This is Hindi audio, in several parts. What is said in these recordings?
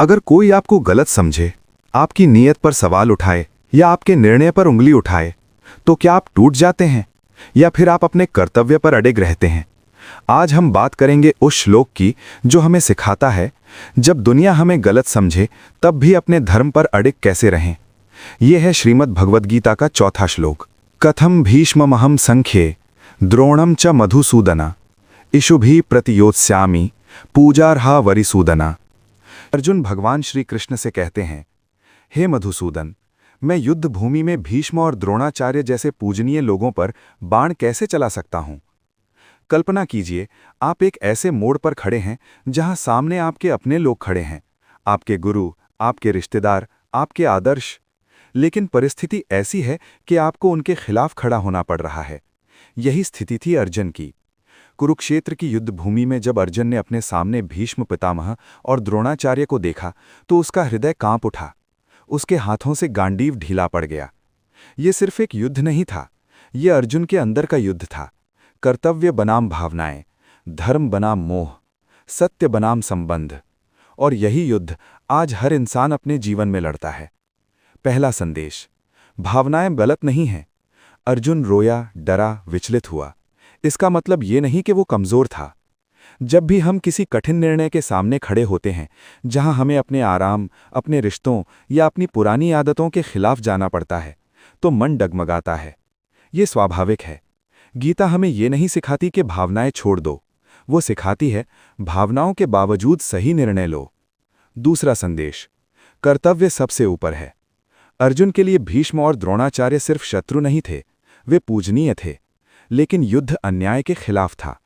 अगर कोई आपको गलत समझे, आपकी नीयत पर सवाल उठाए या आपके निर्णय पर उंगली उठाए, तो क्या आप टूट जाते हैं या फिर आप अपने कर्तव्य पर अडिग रहते हैं? आज हम बात करेंगे उस श्लोक की जो हमें सिखाता है, जब दुनिया हमें गलत समझे तब भी अपने धर्म पर अडिग कैसे रहें। यह है श्रीमद् भगवद गीता का चौथा श्लोक। कथम भीष्ममहं संख्ये द्रोणम च मधुसूदना इषुभि प्रतियोत्स्यामि पूजार्हा वरिसूदना। अर्जुन भगवान श्री कृष्ण से कहते हैं, हे मधुसूदन, मैं युद्ध भूमि में भीष्म और द्रोणाचार्य जैसे पूजनीय लोगों पर बाण कैसे चला सकता हूं? कल्पना कीजिए, आप एक ऐसे मोड़ पर खड़े हैं जहां सामने आपके अपने लोग खड़े हैं, आपके गुरु, आपके रिश्तेदार, आपके आदर्श। लेकिन परिस्थिति ऐसी है कि आपको उनके खिलाफ खड़ा होना पड़ रहा है। यही स्थिति थी अर्जुन की। कुरुक्षेत्र की युद्ध भूमि में जब अर्जुन ने अपने सामने भीष्म पितामह और द्रोणाचार्य को देखा तो उसका हृदय कांप उठा। उसके हाथों से गांडीव ढीला पड़ गया। ये सिर्फ एक युद्ध नहीं था, ये अर्जुन के अंदर का युद्ध था। कर्तव्य बनाम भावनाएं, धर्म बनाम मोह, सत्य बनाम संबंध। और यही युद्ध आज हर इंसान अपने जीवन में लड़ता है। पहला संदेश, भावनाएं गलत नहीं हैं। अर्जुन रोया, डरा, विचलित हुआ। इसका मतलब ये नहीं कि वो कमजोर था। जब भी हम किसी कठिन निर्णय के सामने खड़े होते हैं, जहां हमें अपने आराम, अपने रिश्तों या अपनी पुरानी आदतों के खिलाफ जाना पड़ता है, तो मन डगमगाता है। ये स्वाभाविक है। गीता हमें ये नहीं सिखाती कि भावनाएं छोड़ दो, वो सिखाती है भावनाओं के बावजूद सही निर्णय लो। दूसरा संदेश, कर्तव्य सबसे ऊपर है। अर्जुन के लिए भीष्म और द्रोणाचार्य सिर्फ शत्रु नहीं थे, वे पूजनीय थे। लेकिन युद्ध अन्याय के खिलाफ था।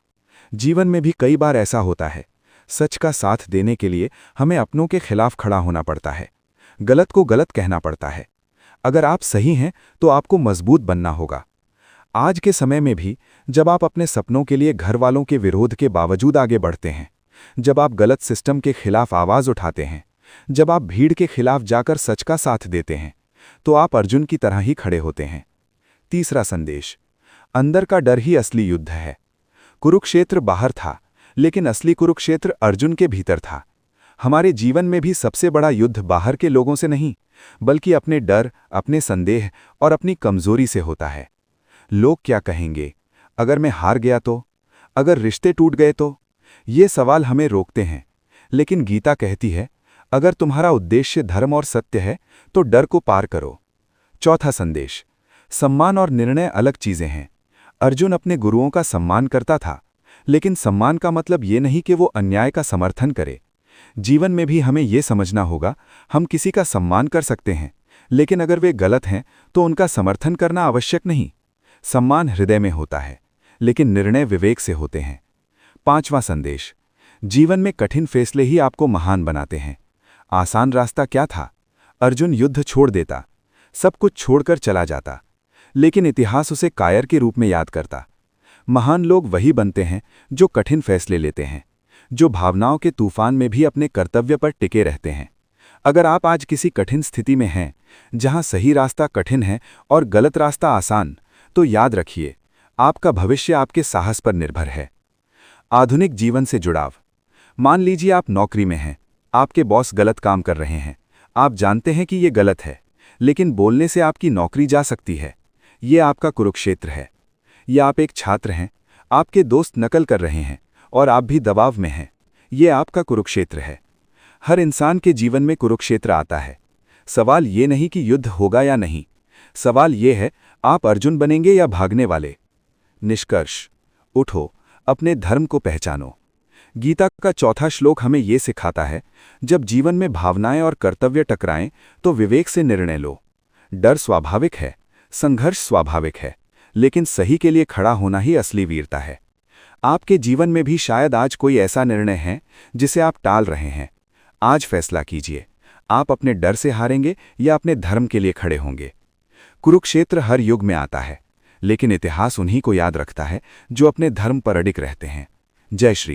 जीवन में भी कई बार ऐसा होता है, सच का साथ देने के लिए हमें अपनों के खिलाफ खड़ा होना पड़ता है, गलत को गलत कहना पड़ता है। अगर आप सही हैं तो आपको मजबूत बनना होगा। आज के समय में भी जब आप अपने सपनों के लिए घर वालों के विरोध के बावजूद आगे बढ़ते हैं, जब आप गलत सिस्टम के खिलाफ आवाज उठाते हैं, जब आप भीड़ के खिलाफ जाकर सच का साथ देते हैं, तो आप अर्जुन की तरह ही खड़े होते हैं। तीसरा संदेश, अंदर का डर ही असली युद्ध है। कुरुक्षेत्र बाहर था, लेकिन असली कुरुक्षेत्र अर्जुन के भीतर था। हमारे जीवन में भी सबसे बड़ा युद्ध बाहर के लोगों से नहीं, बल्कि अपने डर, अपने संदेह और अपनी कमजोरी से होता है। लोग क्या कहेंगे? अगर मैं हार गया तो? अगर रिश्ते टूट गए तो? ये सवाल हमें रोकते हैं। लेकिन गीता कहती है, अगर तुम्हारा उद्देश्य धर्म और सत्य है तो डर को पार करो। चौथा संदेश, सम्मान और निर्णय अलग चीजें हैं। अर्जुन अपने गुरुओं का सम्मान करता था, लेकिन सम्मान का मतलब ये नहीं कि वो अन्याय का समर्थन करे। जीवन में भी हमें ये समझना होगा, हम किसी का सम्मान कर सकते हैं, लेकिन अगर वे गलत हैं तो उनका समर्थन करना आवश्यक नहीं। सम्मान हृदय में होता है, लेकिन निर्णय विवेक से होते हैं। पांचवां संदेश, जीवन में कठिन फैसले ही आपको महान बनाते हैं। आसान रास्ता क्या था? अर्जुन युद्ध छोड़ देता, सब कुछ छोड़कर चला जाता, लेकिन इतिहास उसे कायर के रूप में याद करता। महान लोग वही बनते हैं जो कठिन फैसले लेते हैं, जो भावनाओं के तूफान में भी अपने कर्तव्य पर टिके रहते हैं। अगर आप आज किसी कठिन स्थिति में हैं, जहां सही रास्ता कठिन है और गलत रास्ता आसान, तो याद रखिए, आपका भविष्य आपके साहस पर निर्भर है। आधुनिक जीवन से जुड़ाव। मान लीजिए आप नौकरी में हैं, आपके बॉस गलत काम कर रहे हैं, आप जानते हैं कि ये गलत है, लेकिन बोलने से आपकी नौकरी जा सकती है। ये आपका कुरुक्षेत्र है। या आप एक छात्र हैं, आपके दोस्त नकल कर रहे हैं और आप भी दबाव में हैं। ये आपका कुरुक्षेत्र है। हर इंसान के जीवन में कुरुक्षेत्र आता है। सवाल ये नहीं कि युद्ध होगा या नहीं, सवाल ये है, आप अर्जुन बनेंगे या भागने वाले। निष्कर्ष, उठो, अपने धर्म को पहचानो। गीता का चौथा श्लोक हमें ये सिखाता है, जब जीवन में भावनाएं और कर्तव्य टकराएं तो विवेक से निर्णय लो। डर स्वाभाविक है, संघर्ष स्वाभाविक है, लेकिन सही के लिए खड़ा होना ही असली वीरता है। आपके जीवन में भी शायद आज कोई ऐसा निर्णय है जिसे आप टाल रहे हैं। आज फैसला कीजिए, आप अपने डर से हारेंगे या अपने धर्म के लिए खड़े होंगे। कुरुक्षेत्र हर युग में आता है, लेकिन इतिहास उन्हीं को याद रखता है जो अपने धर्म पर अडिग रहते हैं। जय श्री